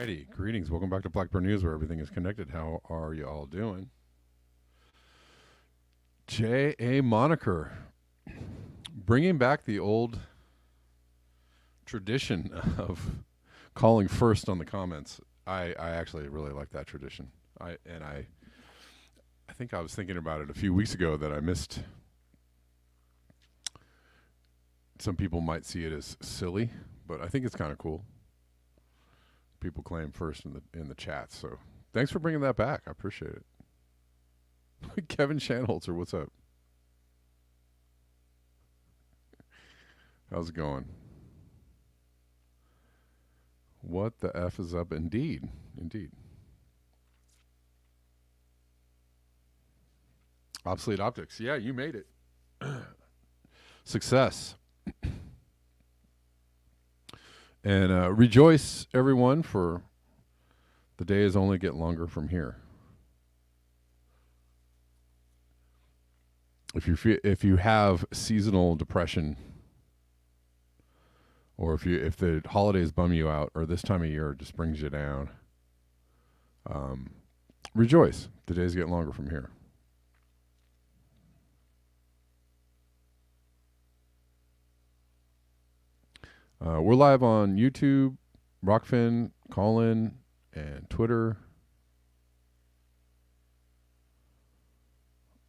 Righty, greetings. Welcome back to Blackburn News, where everything is connected. How are you all doing? J.A. Moniker, bringing back the old tradition of calling first on the comments. I actually really like that tradition. I think I was thinking about it a few weeks ago that I missed. Some people might see it as silly, but I think it's kind of cool. People claim first in the chat. So thanks for bringing that back. I appreciate it. Kevin Shanholzer, what's up? How's it going? What the F is up? Indeed. Obsolete Optics. Yeah, you made it. Success. And rejoice, everyone, for the days only get longer from here. If you have seasonal depression, or if the holidays bum you out, or this time of year just brings you down, rejoice. The days get longer from here. We're live on YouTube, Rockfin, Callin, and Twitter.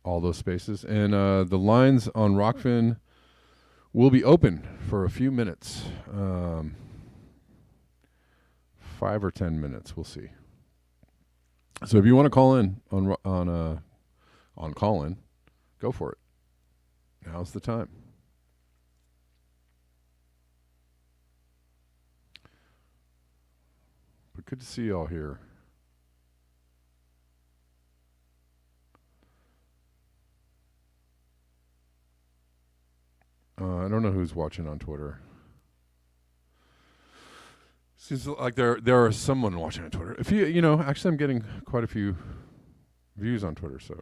All those spaces. And the lines on Rockfin will be open for a few minutes. 5 or 10 minutes, we'll see. So if you want to call in on Callin, go for it. Now's the time. But good to see you all here. I don't know who's watching on Twitter. Seems like there are someone watching on Twitter. If actually I'm getting quite a few views on Twitter, so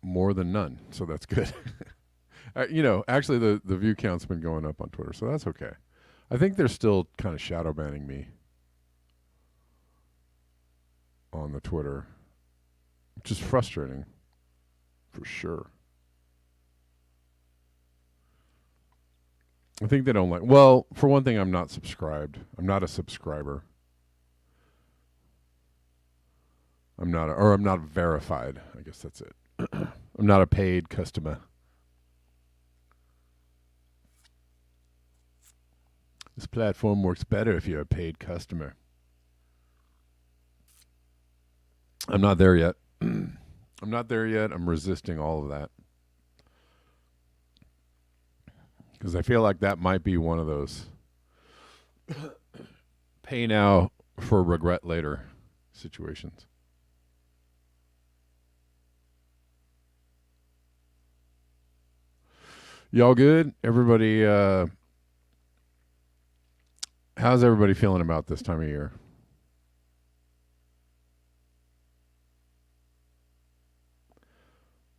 more than none, so that's good. Actually the view count's been going up on Twitter, so that's okay. I think they're still kind of shadow banning me on the Twitter, which is frustrating for sure. I think they don't like. Well, for one thing, I'm not subscribed. I'm not a subscriber. I'm not verified. I guess that's it. I'm not a paid customer. This platform works better if you're a paid customer. I'm not there yet. I'm resisting all of that. Because I feel like that might be one of those pay now for regret later situations. Y'all good? Everybody, how's everybody feeling about this time of year?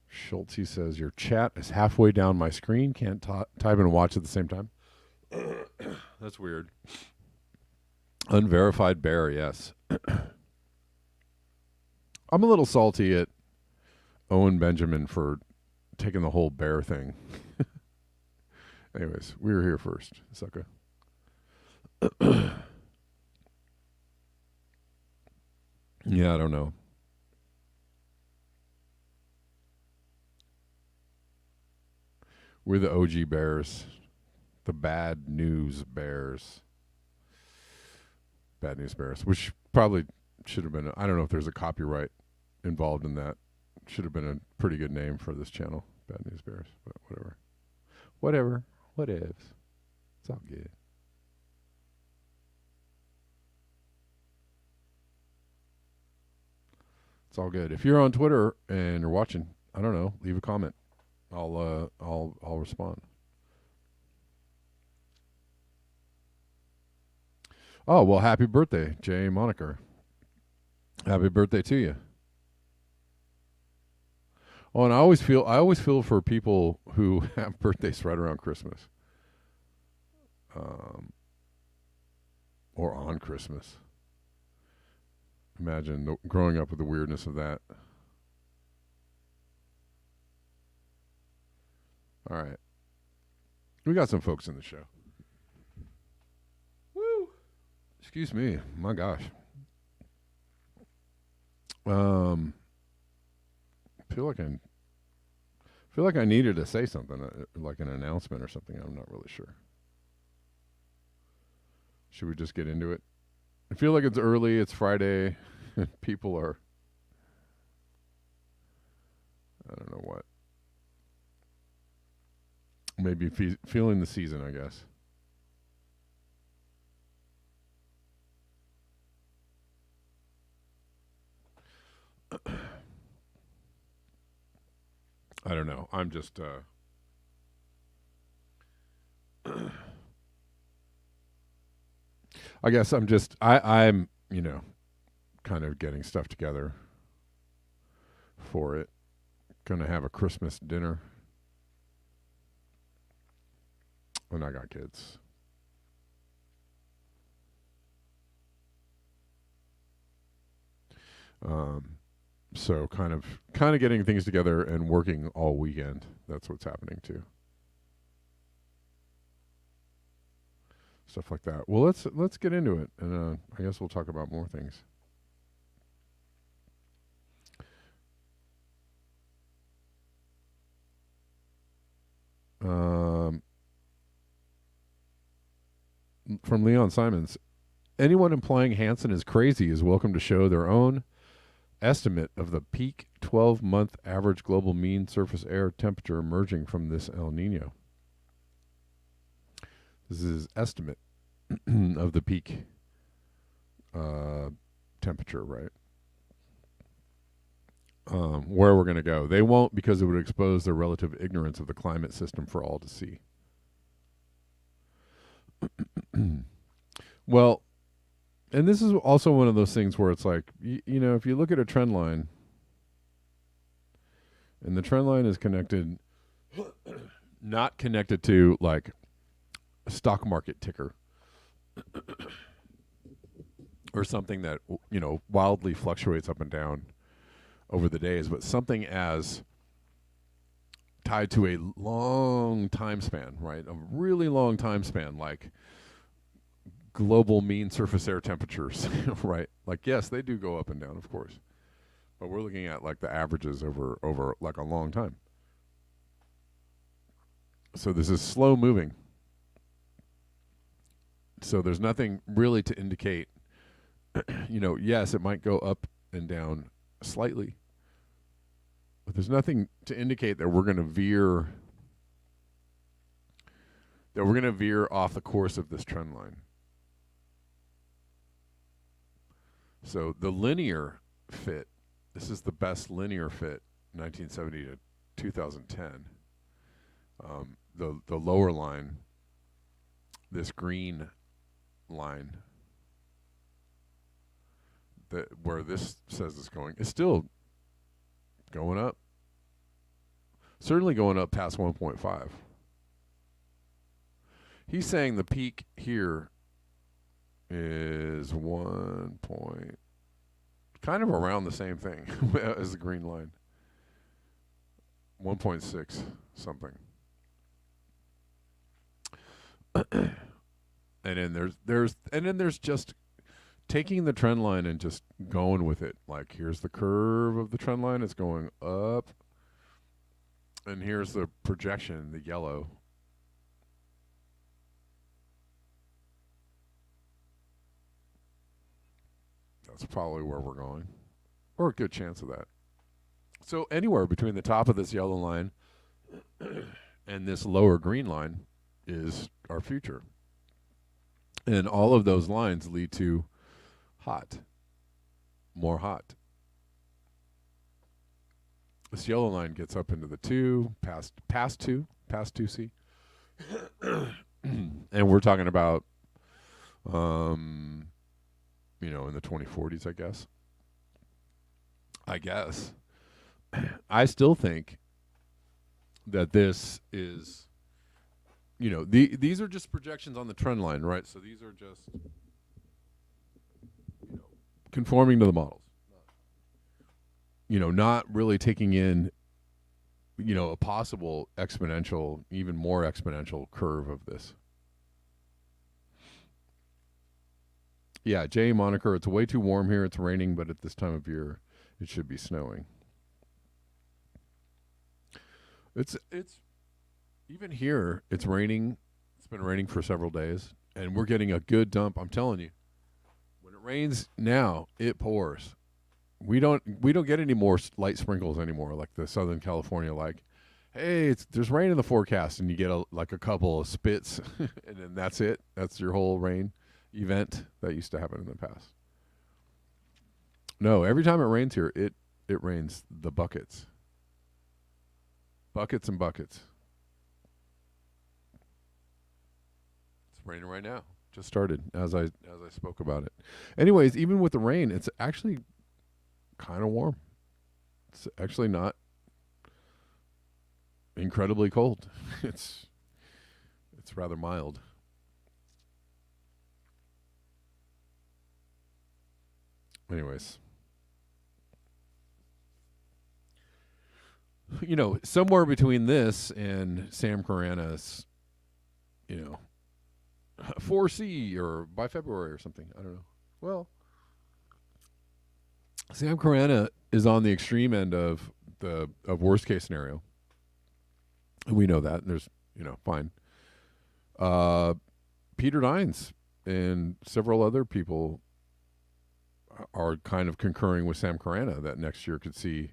Schultze says, your chat is halfway down my screen. Can't type and watch at the same time. That's weird. Unverified bear, yes. I'm a little salty at Owen Benjamin for taking the whole bear thing. Anyways, we were here first, sucker. Yeah, I don't know. We're the OG Bears. The bad news Bears. Bad news Bears. Which probably should have been, I don't know if there's a copyright involved in that. Should have been a pretty good name for this channel. Bad news Bears. But whatever. What ifs? It's all good. It's all good. If you're on Twitter and you're watching, I don't know, leave a comment. I'll respond. Oh, well, happy birthday, Jay Moniker. Happy birthday to you. Oh, and I always feel for people who have birthdays right around Christmas. or on Christmas. Imagine growing up with the weirdness of that. All right. We got some folks in the show. Woo! Excuse me. My gosh. Feel like I needed to say something, like an announcement or something. I'm not really sure. Should we just get into it? I feel like it's early. It's Friday. People are, I don't know what. Maybe feeling the season, I guess. I don't know. I'm just I guess I'm, kind of getting stuff together for it. Gonna have a Christmas dinner. And I got kids. So kind of getting things together and working all weekend. That's what's happening too. Stuff like that. Well, let's get into it, and I guess we'll talk about more things. From Leon Simons, anyone implying Hansen is crazy is welcome to show their own estimate of the peak 12-month average global mean surface air temperature emerging from this El Nino. This is estimate of the peak temperature, right? Where we're going to go. They won't, because it would expose their relative ignorance of the climate system for all to see. Well, and this is also one of those things where it's like, if you look at a trend line, and the trend line is connected, not connected to like a stock market ticker or something that, wildly fluctuates up and down over the days, but something as tied to a long time span, right? A really long time span, like global mean surface air temperatures, right? Like, yes, they do go up and down, of course, but we're looking at like the averages over like a long time. So this is slow moving. So there's nothing really to indicate, yes, it might go up and down slightly, but there's nothing to indicate that we're going to veer off the course of this trend line. So the linear fit, this is the best linear fit, 1970 to 2010. The lower line, this green line, where this says it's going, is still going up. Certainly going up past 1.5. He's saying the peak here is 1 point, kind of around the same thing as the green line. 1.6 something. And then there's just taking the trend line and just going with it. Like, here's the curve of the trend line, it's going up. And here's the projection, the yellow. That's probably where we're going, or a good chance of that. So anywhere between the top of this yellow line and this lower green line is our future. And all of those lines lead to hot, more hot. This yellow line gets up into the 2, past 2C. And we're talking about, in the 2040s, I guess. I still think that this is, these are just projections on the trend line, right? So these are just conforming to the models. Not really taking in a possible exponential, even more exponential curve of this. Yeah, Jay Moniker, it's way too warm here. It's raining, but at this time of year, it should be snowing. It's even here, it's raining. It's been raining for several days, and we're getting a good dump. I'm telling you, when it rains now, it pours. We don't get any more light sprinkles anymore, like the Southern California. Like, hey, there's rain in the forecast, and you get a couple of spits, and then that's it. That's your whole rain event that used to happen in the past. No, every time it rains here, it rains the buckets and buckets. It's raining right now. Just started as I spoke about it. Anyways, even with the rain, it's actually kind of warm. It's actually not incredibly cold. It's rather mild. Anyways, somewhere between this and Sam Carana's, 4C or by February or something. I don't know. Well, Sam Carana is on the extreme end of worst case scenario. We know that. And there's, fine. Peter Dines and several other people are kind of concurring with Sam Carana that next year could see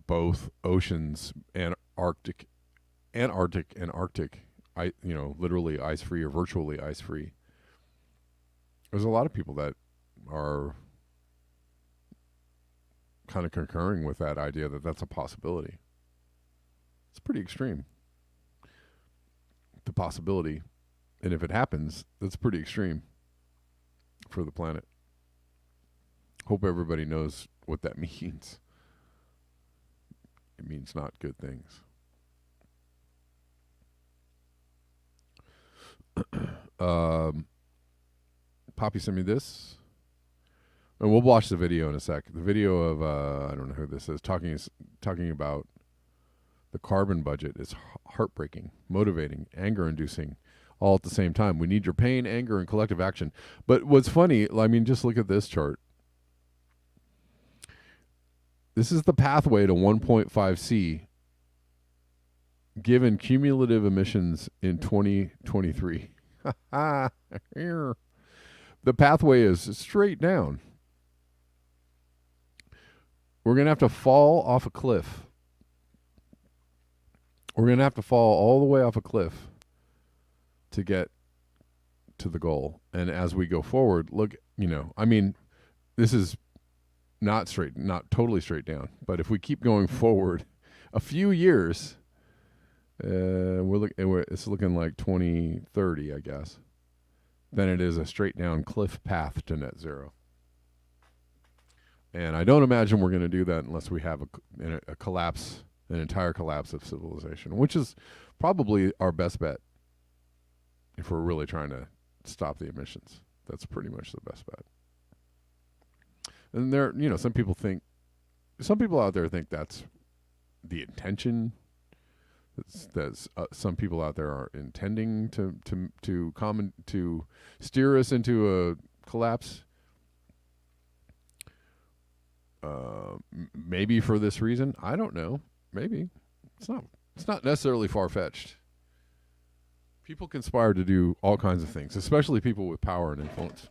both oceans, Antarctic and Arctic, literally ice-free or virtually ice-free. There's a lot of people that are kind of concurring with that idea that that's a possibility. It's pretty extreme. The possibility, and if it happens, that's pretty extreme for the planet. Hope everybody knows what that means. It means not good things. Poppy sent me this. And we'll watch the video in a sec. The video of, I don't know who this is, talking about the carbon budget is heartbreaking, motivating, anger-inducing, all at the same time. We need your pain, anger, and collective action. But what's funny, just look at this chart. This is the pathway to 1.5C given cumulative emissions in 2023. The pathway is straight down. We're going to have to fall off a cliff. We're going to have to fall all the way off a cliff to get to the goal. And as we go forward, look, this is not totally straight down. But if we keep going forward a few years, it's looking like 2030, I guess. Then it is a straight down cliff path to net zero. And I don't imagine we're going to do that unless we have a collapse, an entire collapse of civilization, which is probably our best bet if we're really trying to stop the emissions. That's pretty much the best bet. And some people out there think that's the intention. That's some people out there are intending to steer us into a collapse. Maybe for this reason, I don't know. Maybe it's not necessarily far-fetched. People conspire to do all kinds of things, especially people with power and influence.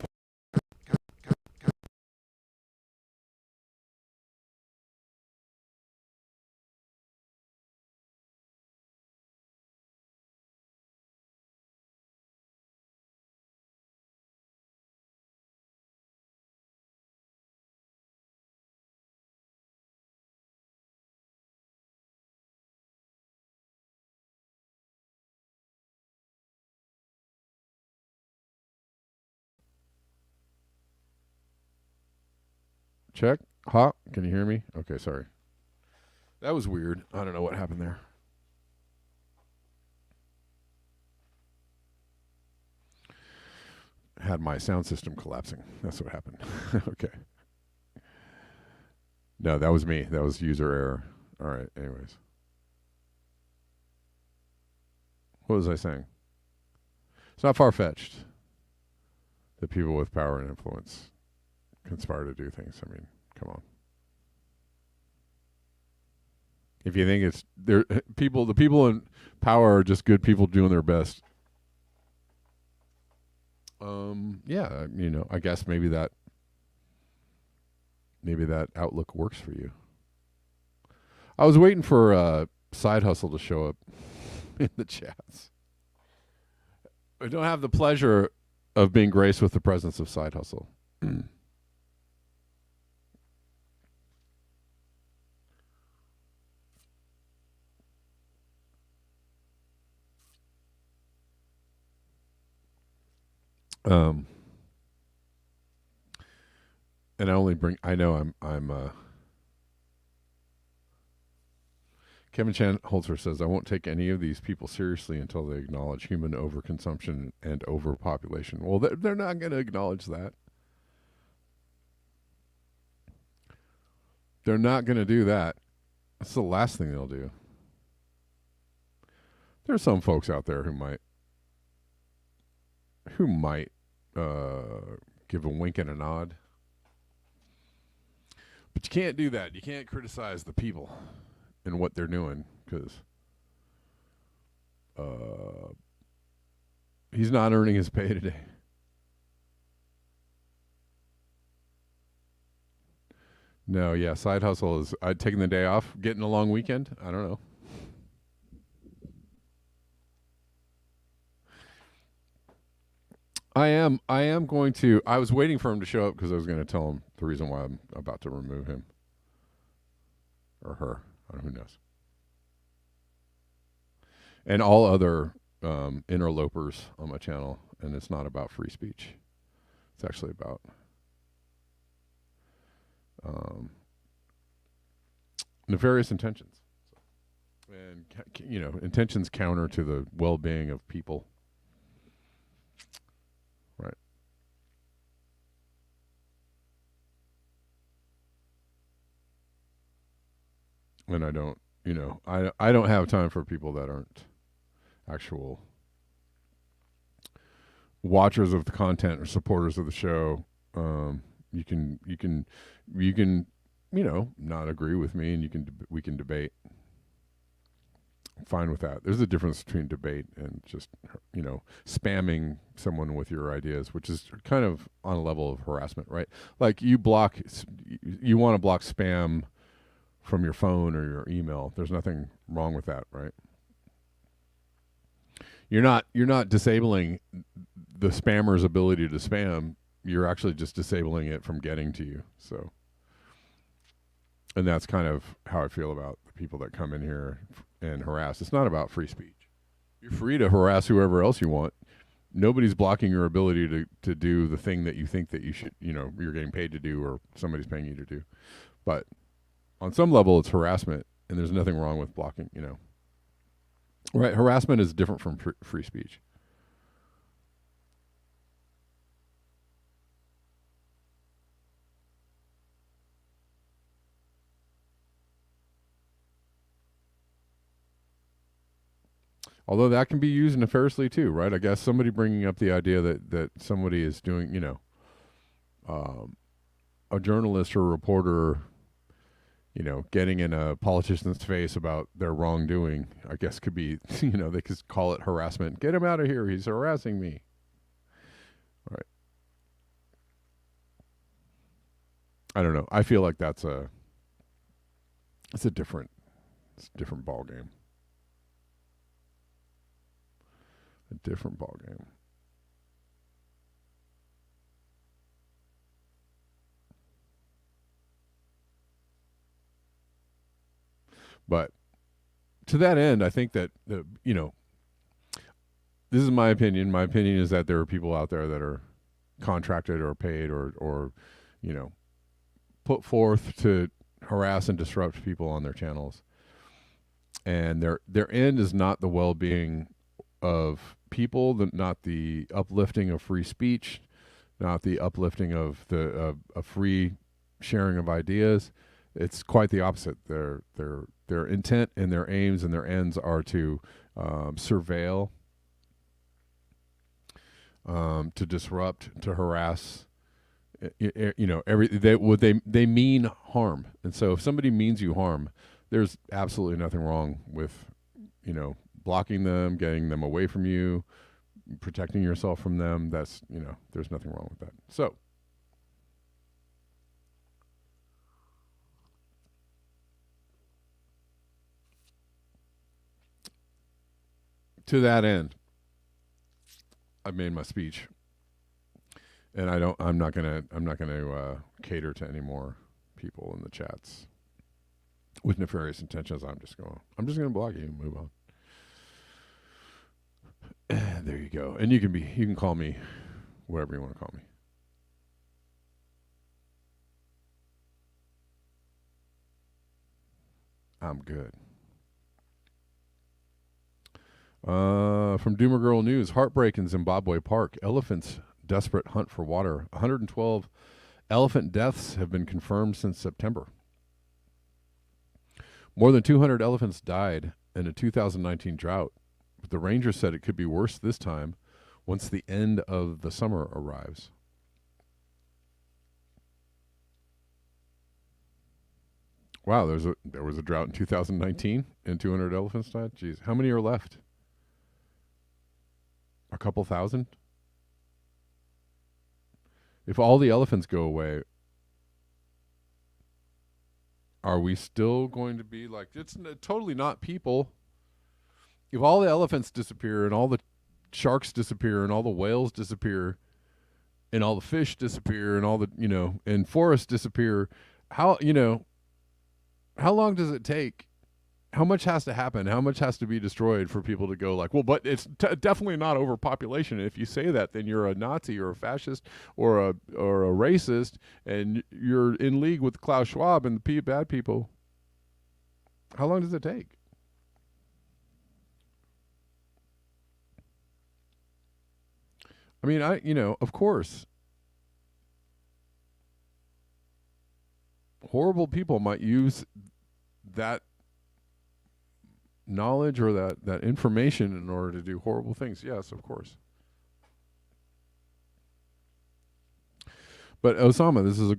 Check. Ha. Can you hear me? Okay, sorry. That was weird. I don't know what happened there. had my sound system collapsing. That's what happened. Okay. No, that was me. That was user error. All right. Anyways, what was I saying? It's not far fetched that people with power and influence conspire to do things. I mean, come on. If you think it's there, people, the people in power are just good people doing their best. Yeah, I guess maybe that outlook works for you. I was waiting for Side Hustle to show up in the chats. I don't have the pleasure of being graced with the presence of Side Hustle. And I know I'm Kevin Chan Holzer says, I won't take any of these people seriously until they acknowledge human overconsumption and overpopulation. Well, they're not going to acknowledge that. They're not going to do that. That's the last thing they'll do. There are some folks out there who might give a wink and a nod. But you can't do that. You can't criticize the people and what they're doing because he's not earning his pay today. No, yeah, Side Hustle is taking the day off, getting a long weekend. I don't know. I am going to. I was waiting for him to show up because I was going to tell him the reason why I'm about to remove him or her. Who knows? And all other interlopers on my channel, and it's not about free speech. It's actually about nefarious intentions, and intentions counter to the well-being of people. Right. And I don't, I don't have time for people that aren't actual watchers of the content or supporters of the show. You can not agree with me, and we can debate. I'm fine with that. There's a difference between debate and just spamming someone with your ideas, which is kind of on a level of harassment, right? Like you want to block spam from your phone or your email. There's nothing wrong with that, right? You're not disabling the spammer's ability to spam. You're actually just disabling it from getting to you. So, and that's kind of how I feel about the people that come in here and harass. It's not about free speech. You're free to harass whoever else you want. Nobody's blocking your ability to do the thing that you think that you should, you're getting paid to do or somebody's paying you to do. But on some level, it's harassment, and there's nothing wrong with blocking, Right, harassment is different from free speech. Although that can be used nefariously too, right? I guess somebody bringing up the idea that somebody is doing, a journalist or a reporter, getting in a politician's face about their wrongdoing, I guess could be, they could call it harassment. Get him out of here. He's harassing me. All right. I don't know. I feel like it's a different ball game. A different ball game. But to that end, I think that this is my opinion. My opinion is that there are people out there that are contracted or paid or put forth to harass and disrupt people on their channels. And their end is not the well-being of people, not the uplifting of free speech, not the uplifting of the a free sharing of ideas. It's quite the opposite. Their intent and their aims and their ends are to surveil, to disrupt, to harass. They mean harm. And so if somebody means you harm, there's absolutely nothing wrong with blocking them, getting them away from you, protecting yourself from them. That's there's nothing wrong with that. So to that end, I've made my speech, and I'm not gonna cater to any more people in the chats with nefarious intentions. I'm just gonna block you and move on. There you go. And you can call me whatever you want to call me. I'm good. From Doomer Girl News, heartbreak in Zimbabwe Park. Elephants desperate hunt for water. 112 elephant deaths have been confirmed since September. More than 200 elephants died in a 2019 drought. But the ranger said it could be worse this time once the end of the summer arrives. Wow, there was a drought in 2019 and 200 elephants died? Jeez, how many are left? A couple thousand? If all the elephants go away, are we still going to be like, it's totally not people. If all the elephants disappear and all the sharks disappear and all the whales disappear and all the fish disappear and all the, and forests disappear, how long does it take? How much has to happen? How much has to be destroyed for people to go like, well, but it's definitely not overpopulation. If you say that, then you're a Nazi or a fascist or a racist, and you're in league with Klaus Schwab and the bad people. How long does it take? I mean, of course, horrible people might use that knowledge or that information in order to do horrible things. Yes, of course. But Osama, this is a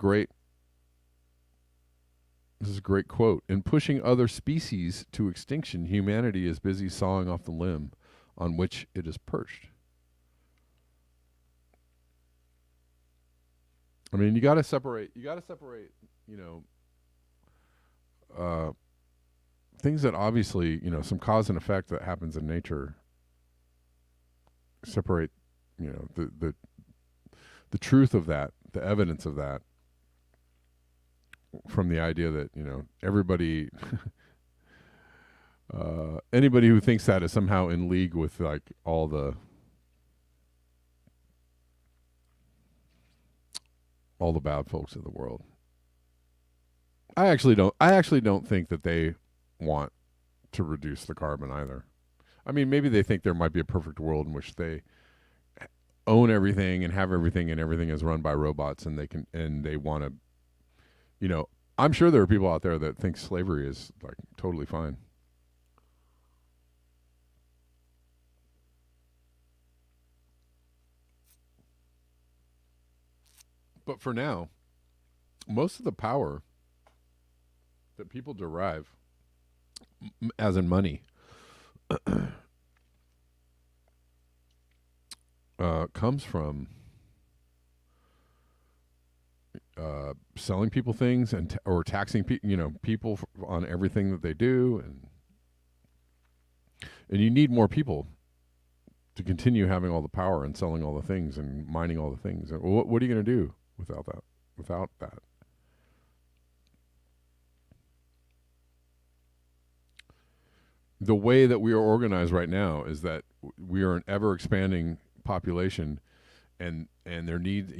great quote. In pushing other species to extinction, humanity is busy sawing off the limb on which it is perched. I mean, you got to separate, things that obviously, some cause and effect that happens in nature. Separate, the truth of that, the evidence of that, from the idea that, everybody, anybody who thinks that is somehow in league with like all the bad folks of the world. I actually don't think that they want to reduce the carbon either. I mean, maybe they think there might be a perfect world in which they own everything and have everything and everything is run by robots and they want to, I'm sure there are people out there that think slavery is like totally fine. But for now, most of the power that people derive, as in money, comes from selling people things or taxing people on everything that they do, and you need more people to continue having all the power and selling all the things and mining all the things. What are you going to do without that? The way that we are organized right now is that we are an ever expanding population, and their needs,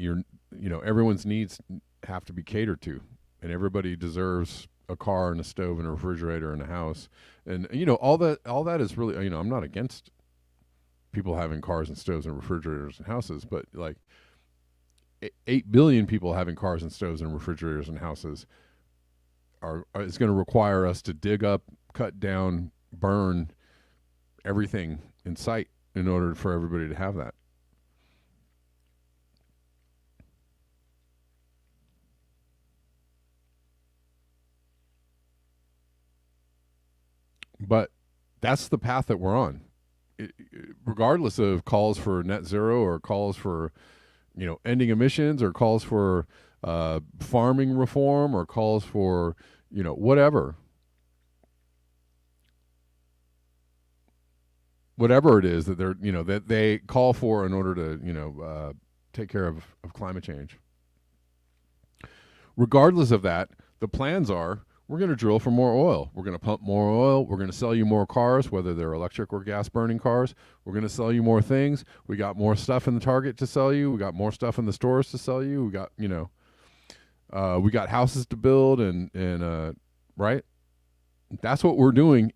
everyone's needs have to be catered to, and everybody deserves a car and a stove and a refrigerator and a house, and all that is really, I'm not against people having cars and stoves and refrigerators and houses, but like 8 billion people having cars and stoves and refrigerators and houses is going to require us to dig up, cut down, burn everything in sight in order for everybody to have that. But that's the path that we're on. Regardless of calls for net zero or calls for, ending emissions or calls for farming reform or calls for, whatever it is that they're, that they call for in order to, take care of climate change. Regardless of that, the plans are, we're going to drill for more oil. We're going to pump more oil. We're going to sell you more cars, whether they're electric or gas burning cars. We're going to sell you more things. We got more stuff in the Target to sell you. We got more stuff in the stores to sell you. We got, we got houses to build and right? That's what we're doing.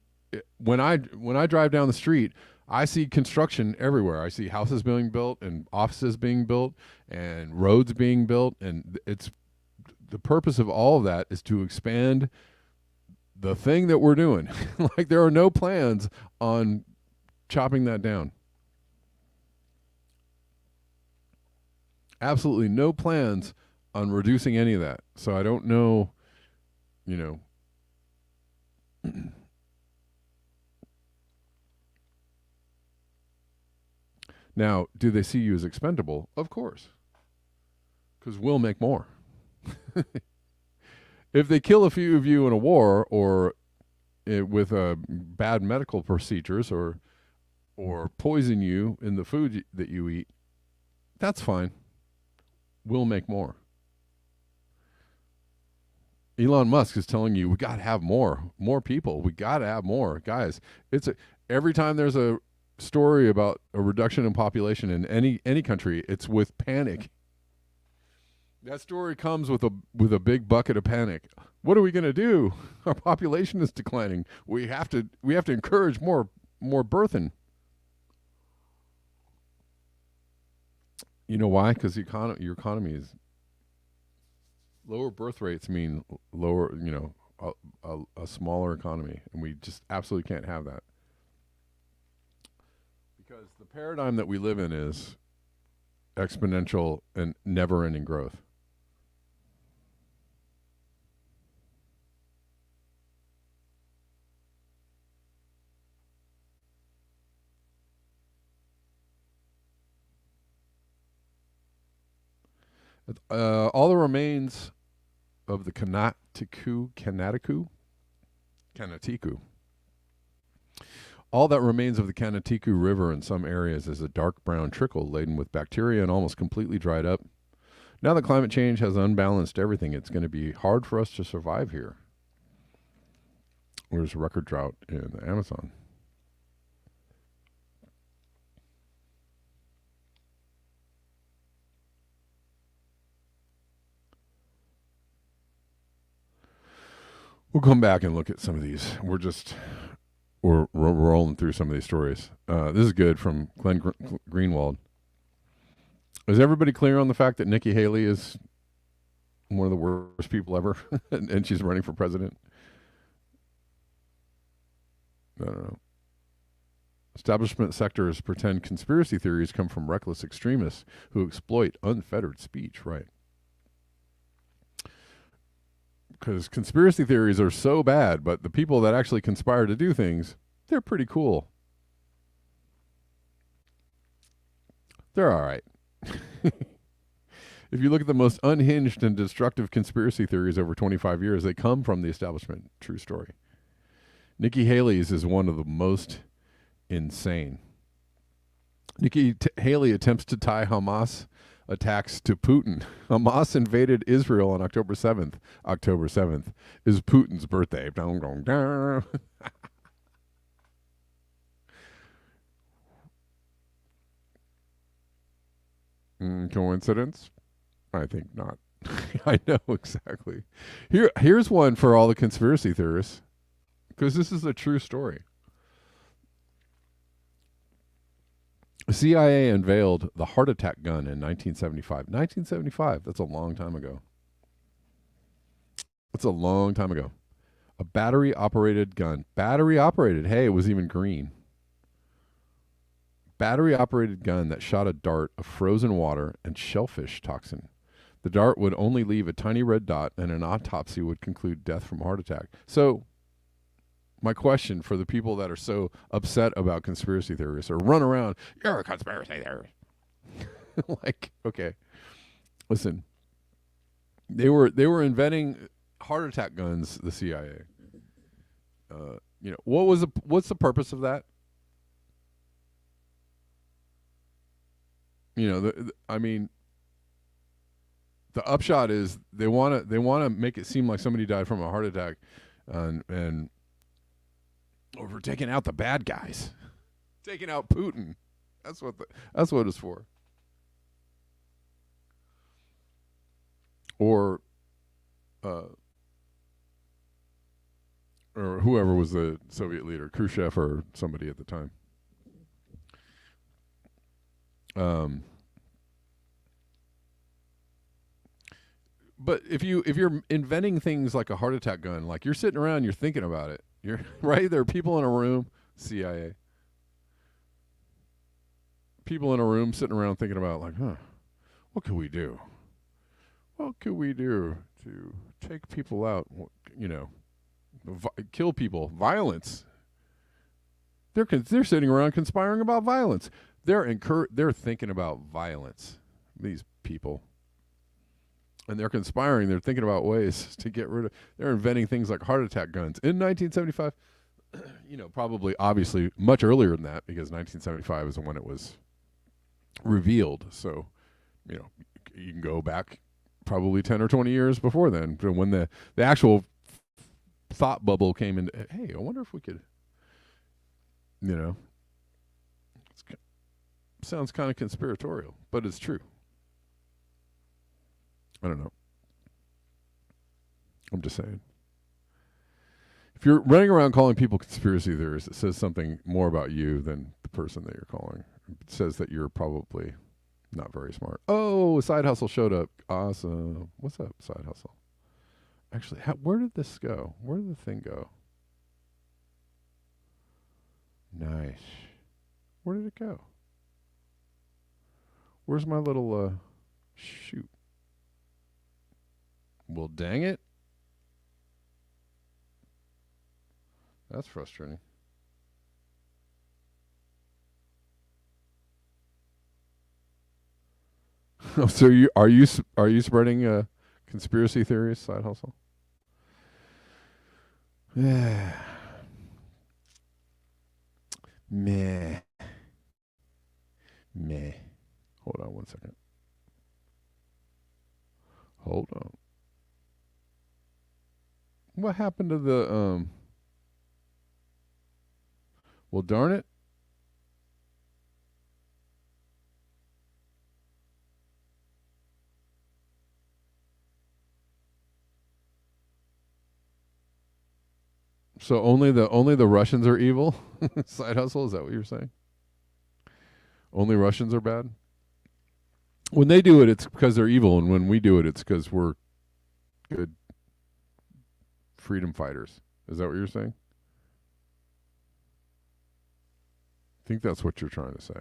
When I drive down the street, I see construction everywhere. I see houses being built and offices being built and roads being built, and it's the purpose of all of that is to expand the thing that we're doing. Like, there are no plans on chopping that down. Absolutely no plans on reducing any of that. So I don't know, Now, do they see you as expendable? Of course. Because we'll make more. If they kill a few of you in a war or with bad medical procedures or poison you in the food that you eat, that's fine. We'll make more. Elon Musk is telling you we got to have more people. We got to have more guys. Every time there's a story about a reduction in population in any country, it's with panic. That story comes with a big bucket of panic. What are we going to do? Our population is declining. We have to encourage more birthing. You know why? Because your economy is lower birth rates mean lower, a smaller economy, and we just absolutely can't have that. Because the paradigm that we live in is exponential and never-ending growth. All the remains of the Kanatiku. All that remains of the Kanatiku River in some areas is a dark brown trickle laden with bacteria and almost completely dried up. Now that climate change has unbalanced everything, it's going to be hard for us to survive here. There's a record drought in the Amazon. We'll come back and look at some of these. We're rolling through some of these stories. This is good from Glenn Greenwald. Is everybody clear on the fact that Nikki Haley is one of the worst people ever and she's running for president? I don't know. Establishment sectors pretend conspiracy theories come from reckless extremists who exploit unfettered speech. Right. Because conspiracy theories are so bad, but the people that actually conspire to do things, they're pretty cool. They're all right. If you look at the most unhinged and destructive conspiracy theories over 25 years, they come from the establishment. True story. Nikki Haley's is one of the most insane. Nikki Haley attempts to tie Hamas attacks to Putin. Hamas invaded Israel on October 7th. October 7th is Putin's birthday. Coincidence? I think not. I know exactly. Here's one for all the conspiracy theorists, because this is a true story. The CIA unveiled the heart attack gun in 1975. 1975, that's a long time ago. That's a long time ago. A battery operated gun. Battery operated. Hey, it was even green. Battery operated gun that shot a dart of frozen water and shellfish toxin. The dart would only leave a tiny red dot, and an autopsy would conclude death from heart attack. So, my question for the people that are so upset about conspiracy theorists or run around, you're a conspiracy theorist. Like, okay, listen. They were inventing heart attack guns. The CIA. What's the purpose of that? I mean, the upshot is they want to make it seem like somebody died from a heart attack, and or we're taking out the bad guys, taking out Putin. That's what it's for. Or whoever was the Soviet leader, Khrushchev or somebody at the time. But if you're inventing things like a heart attack gun, like you're sitting around, you're thinking about it. You're right. There are people in a room, CIA. People in a room sitting around thinking about like, what could we do? What could we do to take people out? Kill people, violence. They're sitting around conspiring about violence. They're thinking about violence. These people. And they're conspiring. They're thinking about ways to get rid of. They're inventing things like heart attack guns in 1975. Probably, obviously, much earlier than that, because 1975 is when it was revealed. So, you can go back probably 10 or 20 years before then, when the actual thought bubble came in. Hey, I wonder if we could. Sounds kind of conspiratorial, but it's true. I don't know. I'm just saying. If you're running around calling people conspiracy theorists, it says something more about you than the person that you're calling. It says that you're probably not very smart. Oh, Side Hustle showed up. Awesome. What's up, Side Hustle? Actually, where did this go? Where did the thing go? Nice. Where did it go? Where's my little shoot? Well, dang it. That's frustrating. So are you spreading conspiracy theories, Side Hustle? Yeah. Meh. Hold on one second. Hold on. What happened to the well, darn it. So only the Russians are evil? Side Hustle, is that what you're saying? Only Russians are bad? When they do it, it's because they're evil, and when we do it, it's because we're good freedom fighters. Is that what you're saying? I think that's what you're trying to say.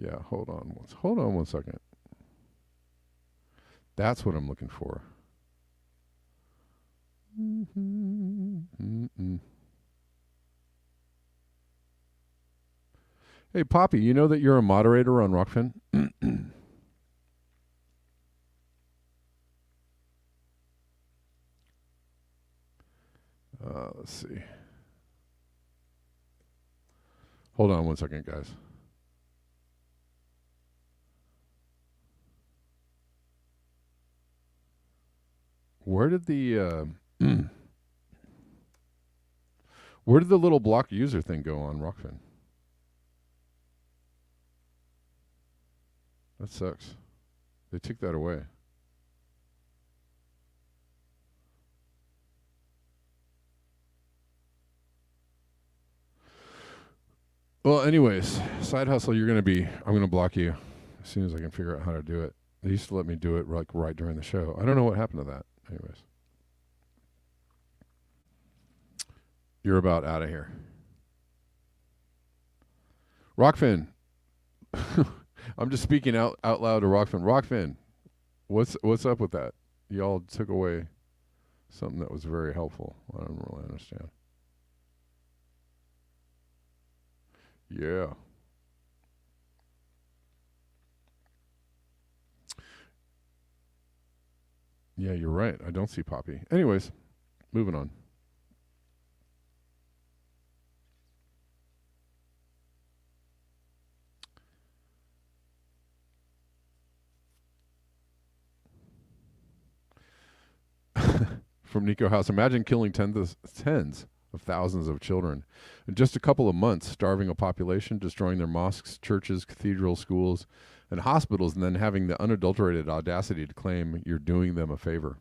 Yeah, hold on one second. That's what I'm looking for. Hey, Poppy, you know that you're a moderator on Rockfin? Let's see. Hold on one second, guys. Where did the where did the little block user thing go on Rockfin? That sucks. They took that away. Well, anyways, side hustle. I'm gonna block you as soon as I can figure out how to do it. They used to let me do it like right during the show. I don't know what happened to that. Anyways, you're about out of here. Rockfin. I'm just speaking out loud to Rockfin. Rockfin, what's up with that? Y'all took away something that was very helpful. I don't really understand. Yeah. Yeah, you're right. I don't see Poppy. Anyways, moving on. From Nico House, imagine killing tens of thousands of children in just a couple of months, starving a population, destroying their mosques, churches, cathedrals, schools, and hospitals, and then having the unadulterated audacity to claim you're doing them a favor.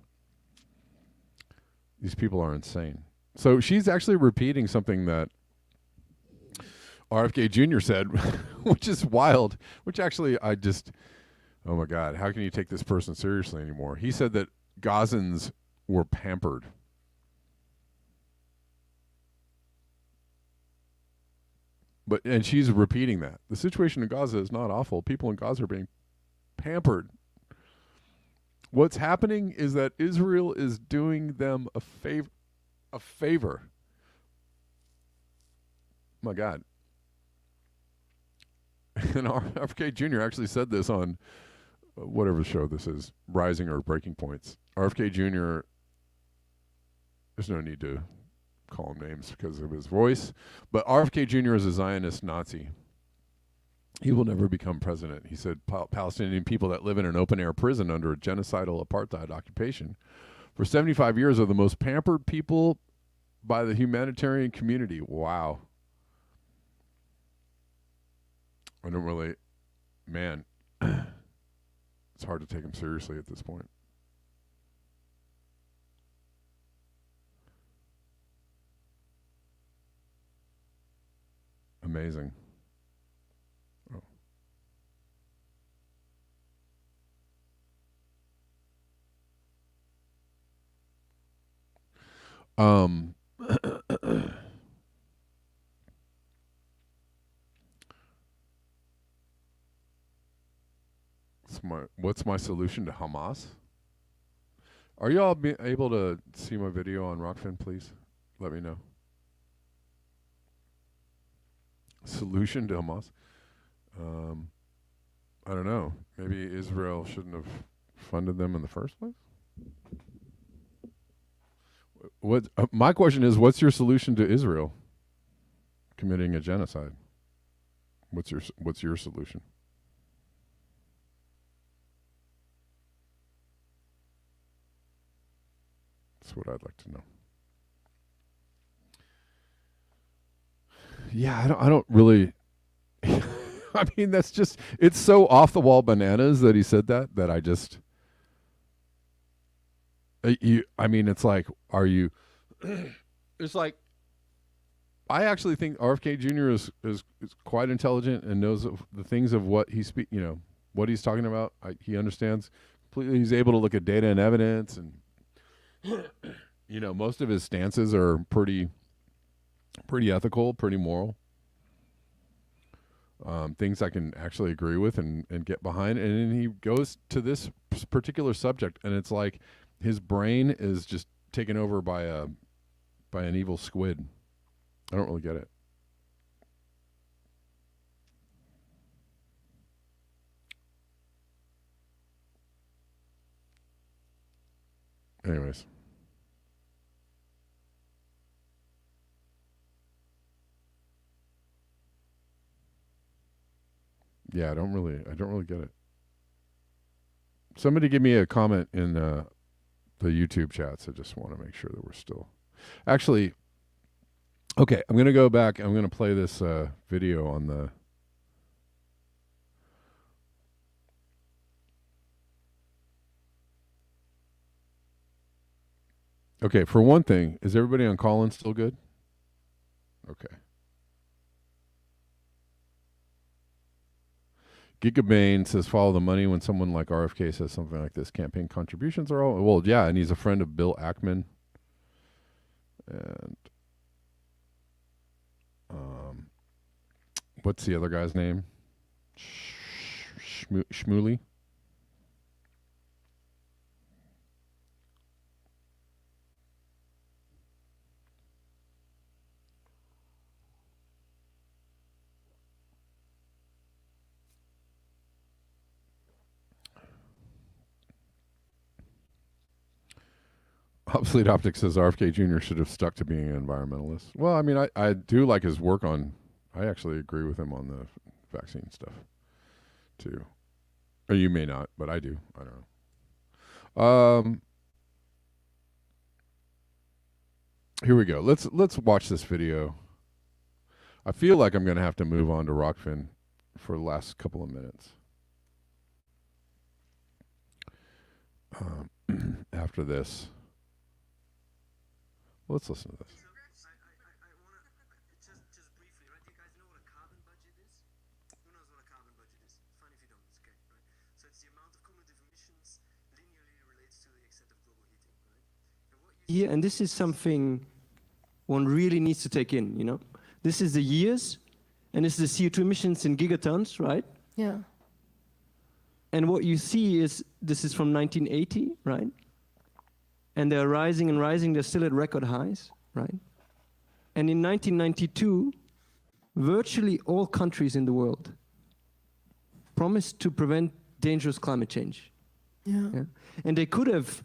These people are insane. So she's actually repeating something that RFK Jr. said, which is wild, which actually oh my God, how can you take this person seriously anymore? He said that Gazans were pampered. And she's repeating that. The situation in Gaza is not awful. People in Gaza are being pampered. What's happening is that Israel is doing them a favor. My God. And RFK Jr. actually said this on whatever show this is, Rising or Breaking Points. RFK Jr., there's no need to call him names because of his voice, but RFK Jr. is a Zionist Nazi. He will never become president. He said Palestinian people that live in an open-air prison under a genocidal apartheid occupation for 75 years are the most pampered people by the humanitarian community. Wow. I don't really, man, it's hard to take him seriously at this point. Amazing. Oh. What's my solution to Hamas? Are y'all able to see my video on Rockfin, please? Let me know. Solution to Hamas? I don't know. Maybe Israel shouldn't have funded them in the first place? My question is, what's your solution to Israel committing a genocide? What's your solution? That's what I'd like to know. Yeah, I don't really. I mean, it's so off the wall bananas that he said that I just. I mean, it's like, are you? It's like, I actually think RFK Jr. is quite intelligent and knows the things of what what he's talking about. He understands completely. He's able to look at data and evidence, and most of his stances are pretty ethical, pretty moral. Things I can actually agree with and get behind. And then he goes to this particular subject, and it's like his brain is just taken over by an evil squid. I don't really get it. Anyways. Yeah, I don't really get it. Somebody give me a comment in the YouTube chats. I just want to make sure that we're still. Actually, okay, I'm going to go back. I'm going to play this video on the. Okay, for one thing, is everybody on call-in still good? Okay. Gigabane says, follow the money. When someone like RFK says something like this, campaign contributions are all... Well, yeah, and he's a friend of Bill Ackman. And what's the other guy's name? Shmuley? Obsolete Optics says RFK Jr. should have stuck to being an environmentalist. Well, I mean, I do like his work on... I actually agree with him on the vaccine stuff, too. Or you may not, but I do. I don't know. Here we go. Let's watch this video. I feel like I'm going to have to move on to Rockfin for the last couple of minutes. After this. Let's listen to this. Just briefly, right? Do you guys know what a carbon budget is? Who knows what a carbon budget is? Fine if you don't. It's okay, right? So it's the amount of cumulative emissions linearly relates to the extent of global heating, right? And what you and this is something one really needs to take in, you know? This is the years, and this is the CO2 emissions in gigatons, right? Yeah. And what you see is, this is from 1980, right? And they're rising and rising, they're still at record highs, right? And in 1992, virtually all countries in the world promised to prevent dangerous climate change. Yeah. And they could have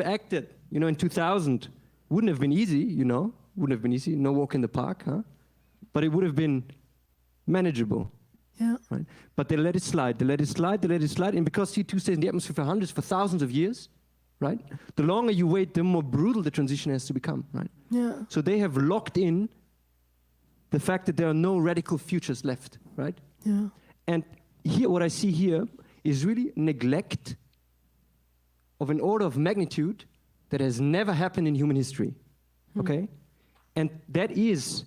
acted, you know, in 2000. Wouldn't have been easy, you know, wouldn't have been easy, no walk in the park, huh? But it would have been manageable. Yeah. Right? But they let it slide, they let it slide, they let it slide, and because CO2 stays in the atmosphere for thousands of years, right? The longer you wait, the more brutal the transition has to become, right? Yeah. So they have locked in the fact that there are no radical futures left, right? Yeah. And here, what I see here is really neglect of an order of magnitude that has never happened in human history, okay? And that is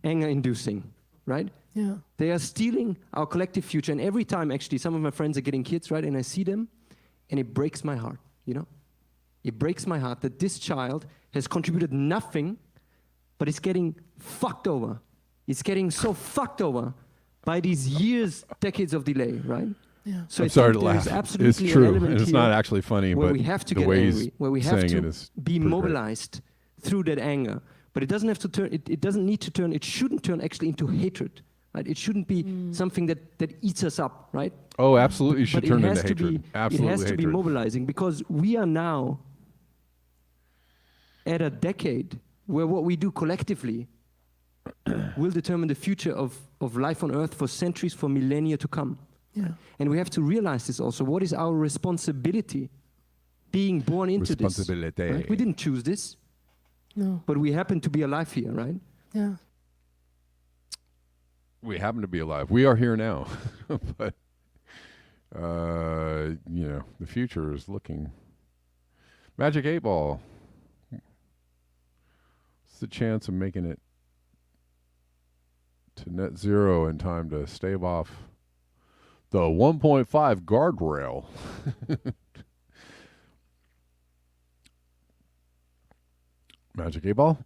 anger-inducing, right? Yeah. They are stealing our collective future. And every time, actually, some of my friends are getting kids, right? And I see them, and it breaks my heart, you know? It breaks my heart that this child has contributed nothing, but is getting fucked over. It's getting so fucked over by these years, decades of delay, right? Yeah. So I'm sorry to there's laugh. absolutely It's an true, element and it's here not actually funny, where but we have to the get way he's angry, where we have saying it to is be pretty great. mobilized through that anger. But it doesn't have to turn. It doesn't need to turn. It shouldn't turn actually into hatred, right? It shouldn't be something that eats us up, right? Oh, absolutely should But turn it into has to hatred. be. Absolutely It has to be hatred. mobilizing because we are now at a decade where what we do collectively will determine the future of life on Earth for centuries, for millennia to come. Yeah. And we have to realize this also. What is our responsibility being born into this? Responsibility. Right? We didn't choose this, No. but we happen to be alive here, right? Yeah. We happen to be alive. We are here now. But, you know, the future is looking... Magic 8 Ball. What's the chance of making it to net zero in time to stave off the 1.5 guardrail? Magic 8 Ball?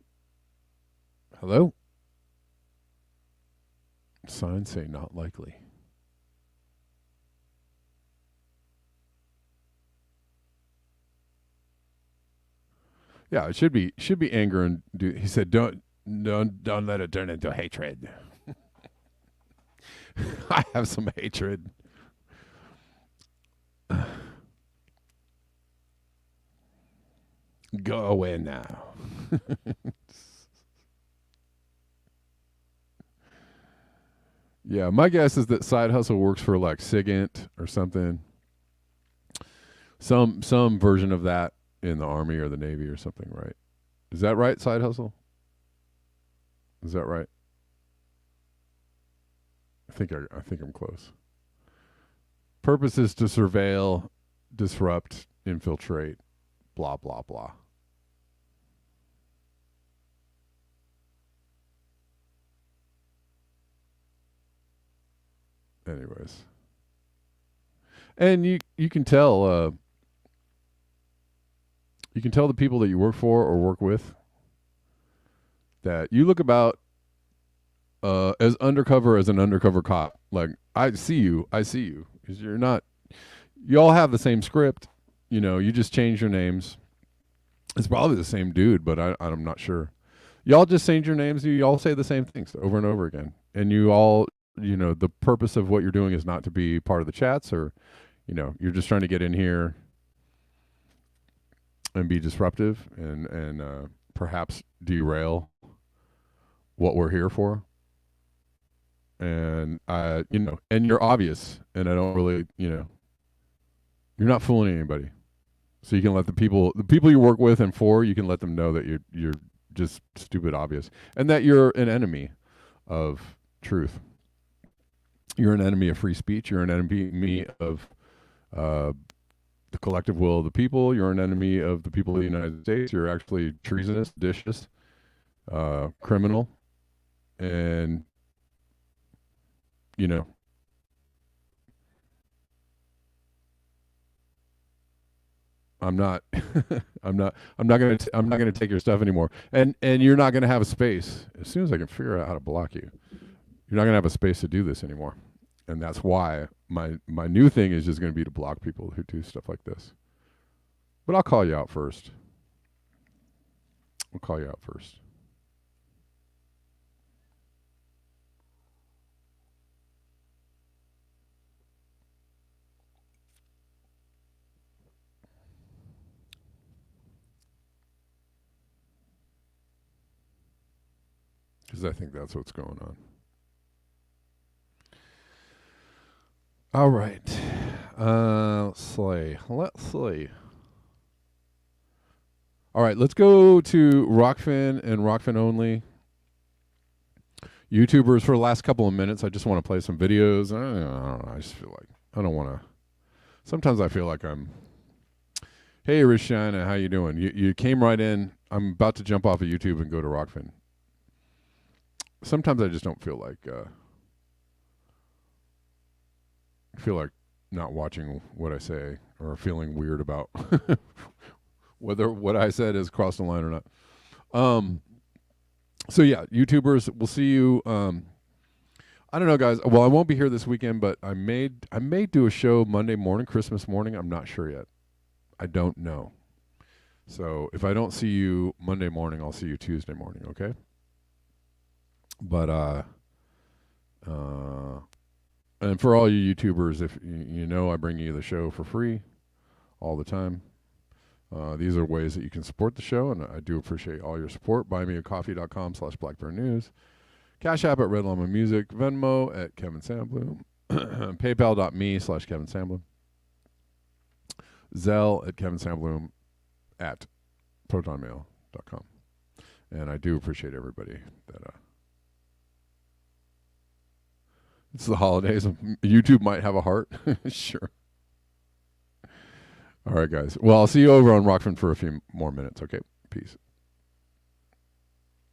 Hello? Signs say not likely. Yeah, it should be anger and he said don't let it turn into hatred. I have some hatred. Go away now. Yeah, my guess is that Side Hustle works for like SIGINT or something. Some version of that in the Army or the Navy or something, right? Is that right, Side Hustle? Is that right? I think I'm close. Purpose is to surveil, disrupt, infiltrate, blah blah blah. Anyways, And you can tell the people that you work for or work with that you look about as undercover as an undercover cop. Like, I see you. 'Cause you're not. You all have the same script. You just change your names. It's probably the same dude, but I'm not sure. Y'all just change your names. You all say the same things over and over again. And you all, the purpose of what you're doing is not to be part of the chats, or, you're just trying to get in here and be disruptive and perhaps derail what we're here for. And and you're obvious, and I don't really, you're not fooling anybody. So you can let the people you work with and for, you can let them know that you're just stupid obvious, and that you're an enemy of truth. You're an enemy of free speech. You're an enemy of the collective will of the people. You're an enemy of the people of the United States. You're actually treasonous, seditious, criminal, and I'm not gonna take your stuff anymore. And you're not gonna have a space. As soon as I can figure out how to block you, you're not gonna have a space to do this anymore. And that's why my new thing is just gonna be to block people who do stuff like this. But I'll call you out first. Because I think that's what's going on. All right. Let's see. All right, let's go to Rockfin and Rockfin only. YouTubers for the last couple of minutes. I just want to play some videos. I don't know. I just feel like I don't want to. Sometimes I feel like I'm. Hey, Rishana, how you doing? You came right in. I'm about to jump off of YouTube and go to Rockfin. Sometimes I just don't feel like not watching what I say, or feeling weird about whether what I said has crossed the line or not. So yeah, YouTubers, we'll see you. I don't know, guys. Well, I won't be here this weekend, but I may do a show Monday morning, Christmas morning. I'm not sure yet. I don't know. So if I don't see you Monday morning, I'll see you Tuesday morning. Okay. But and for all you YouTubers, if I bring you the show for free all the time. These are ways that you can support the show, and I do appreciate all your support. BuyMeACoffee.com/BlackBearNews, Cash App at Red Llama Music, Venmo at Kevin Sandblum, PayPal.me/Kevin Sandblum, Zelle at Kevin Sandblum at ProtonMail.com. And I do appreciate everybody that it's the holidays. YouTube might have a heart. Sure. All right, guys. Well, I'll see you over on Rockfin for a few more minutes. Okay. Peace.